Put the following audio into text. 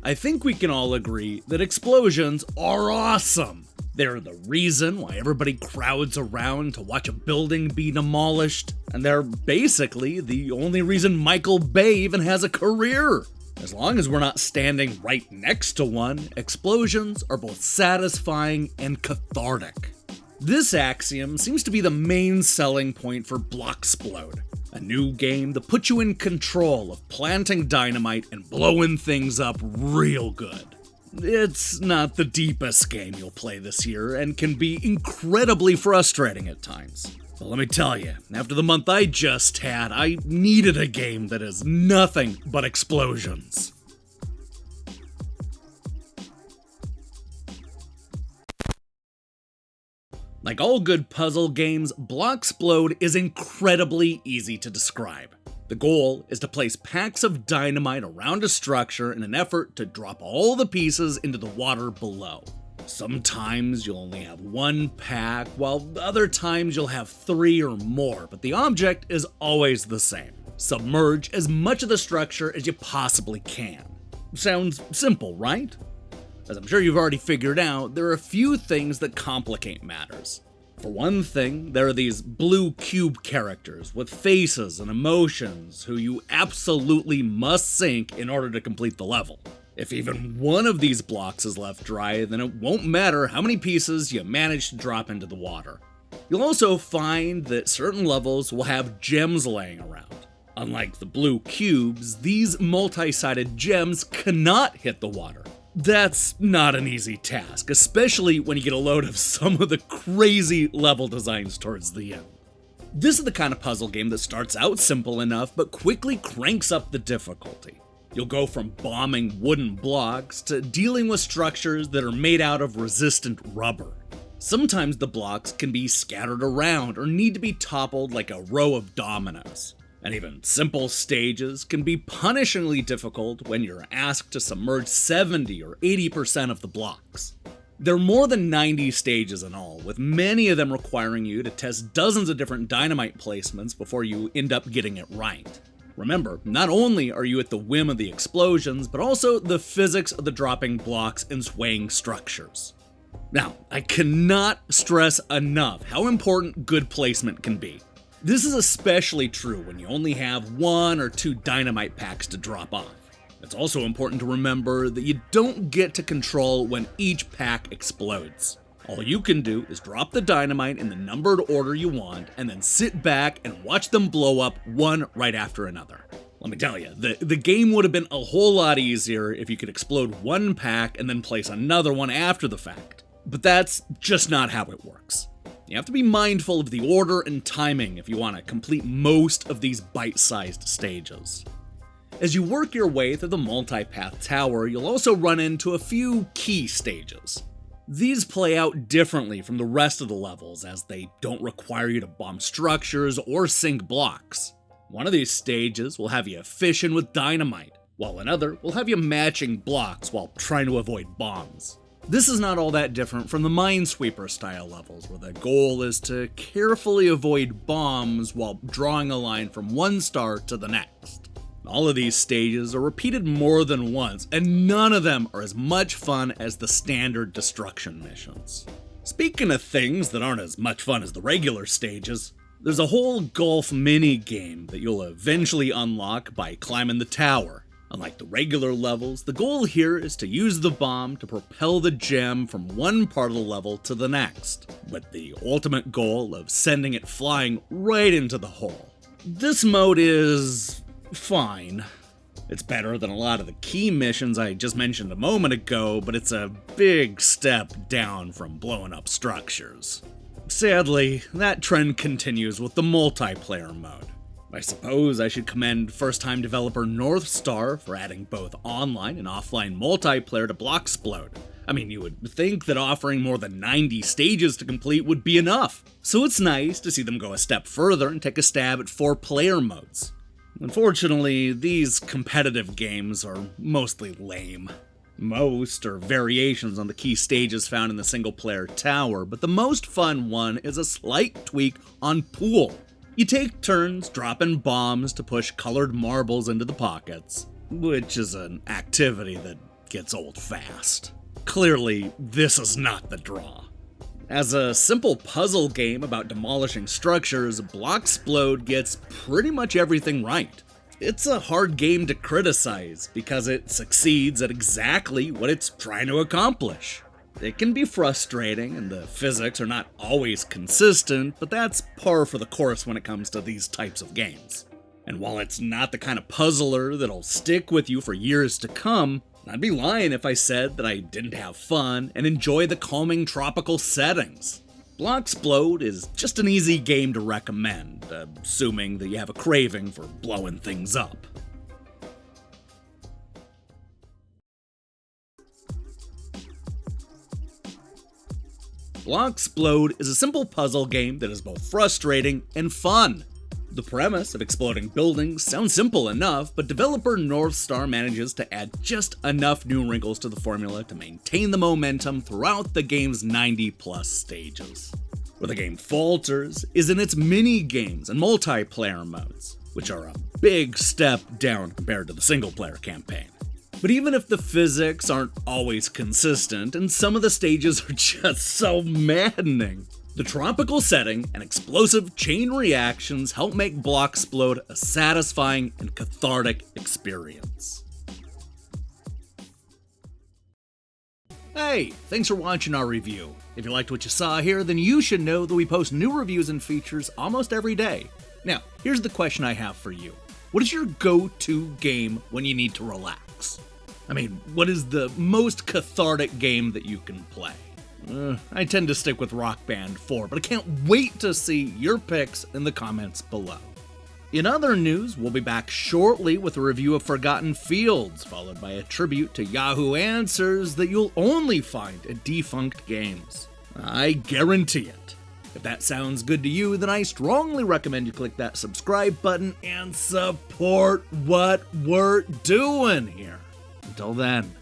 I think we can all agree that explosions are awesome. They're the reason why everybody crowds around to watch a building be demolished, and they're basically the only reason Michael Bay even has a career. As long as we're not standing right next to one, explosions are both satisfying and cathartic. This axiom seems to be the main selling point for Blocksplode, a new game that puts you in control of planting dynamite and blowing things up real good. It's not the deepest game you'll play this year and can be incredibly frustrating at times. But let me tell you, after the month I just had, I needed a game that is nothing but explosions. Like all good puzzle games, Blocksplode is incredibly easy to describe. The goal is to place packs of dynamite around a structure in an effort to drop all the pieces into the water below. Sometimes you'll only have one pack, while other times you'll have 3 or more, but the object is always the same. Submerge as much of the structure as you possibly can. Sounds simple, right? As I'm sure you've already figured out, there are a few things that complicate matters. For one thing, there are these blue cube characters with faces and emotions who you absolutely must sink in order to complete the level. If even one of these blocks is left dry, then it won't matter how many pieces you manage to drop into the water. You'll also find that certain levels will have gems laying around. Unlike the blue cubes, these multi-sided gems cannot hit the water. That's not an easy task, especially when you get a load of some of the crazy level designs towards the end. This is the kind of puzzle game that starts out simple enough, but quickly cranks up the difficulty. You'll go from bombing wooden blocks to dealing with structures that are made out of resistant rubber. Sometimes the blocks can be scattered around or need to be toppled like a row of dominoes. And even simple stages can be punishingly difficult when you're asked to submerge 70 or 80% of the blocks. There are more than 90 stages in all, with many of them requiring you to test dozens of different dynamite placements before you end up getting it right. Remember, not only are you at the whim of the explosions, but also the physics of the dropping blocks and swaying structures. Now, I cannot stress enough how important good placement can be. This is especially true when you only have 1 or 2 dynamite packs to drop off. It's also important to remember that you don't get to control when each pack explodes. All you can do is drop the dynamite in the numbered order you want, and then sit back and watch them blow up one right after another. Let me tell you, the game would have been a whole lot easier if you could explode one pack and then place another one after the fact. But that's just not how it works. You have to be mindful of the order and timing if you want to complete most of these bite-sized stages. As you work your way through the multi-path tower, you'll also run into a few key stages. These play out differently from the rest of the levels, as they don't require you to bomb structures or sink blocks. One of these stages will have you fishing with dynamite, while another will have you matching blocks while trying to avoid bombs. This is not all that different from the Minesweeper style levels, where the goal is to carefully avoid bombs while drawing a line from one star to the next. All of these stages are repeated more than once, and none of them are as much fun as the standard destruction missions. Speaking of things that aren't as much fun as the regular stages, there's a whole golf mini-game that you'll eventually unlock by climbing the tower. Unlike the regular levels, the goal here is to use the bomb to propel the gem from one part of the level to the next, with the ultimate goal of sending it flying right into the hole. This mode is fine. It's better than a lot of the key missions I just mentioned a moment ago, but it's a big step down from blowing up structures. Sadly, that trend continues with the multiplayer mode. I suppose I should commend first-time developer Northstar for adding both online and offline multiplayer to Blocksplode. I mean, you would think that offering more than 90 stages to complete would be enough, so it's nice to see them go a step further and take a stab at 4-player modes. Unfortunately, these competitive games are mostly lame. Most are variations on the key stages found in the single-player tower, but the most fun one is a slight tweak on pool. You take turns dropping bombs to push colored marbles into the pockets, which is an activity that gets old fast. Clearly, this is not the draw. As a simple puzzle game about demolishing structures, Blocksplode gets pretty much everything right. It's a hard game to criticize because it succeeds at exactly what it's trying to accomplish. It can be frustrating and the physics are not always consistent, but that's par for the course when it comes to these types of games. And while it's not the kind of puzzler that'll stick with you for years to come, I'd be lying if I said that I didn't have fun and enjoy the calming tropical settings. Blocksplode is just an easy game to recommend, assuming that you have a craving for blowing things up. Blocksplode is a simple puzzle game that is both frustrating and fun. The premise of exploding buildings sounds simple enough, but developer Northstar manages to add just enough new wrinkles to the formula to maintain the momentum throughout the game's 90+ stages. Where the game falters is in its mini-games and multiplayer modes, which are a big step down compared to the single-player campaign. But even if the physics aren't always consistent, and some of the stages are just so maddening, the tropical setting and explosive chain reactions help make Blocksplode a satisfying and cathartic experience. Hey, thanks for watching our review. If you liked what you saw here, then you should know that we post new reviews and features almost every day. Now, here's the question I have for you. What is your go-to game when you need to relax? I mean, what is the most cathartic game that you can play? I tend to stick with Rock Band 4, but I can't wait to see your picks in the comments below. In other news, we'll be back shortly with a review of Forgotten Fields, followed by a tribute to Yahoo Answers that you'll only find at Defunct Games. I guarantee it. If that sounds good to you, then I strongly recommend you click that subscribe button and support what we're doing here. Until then,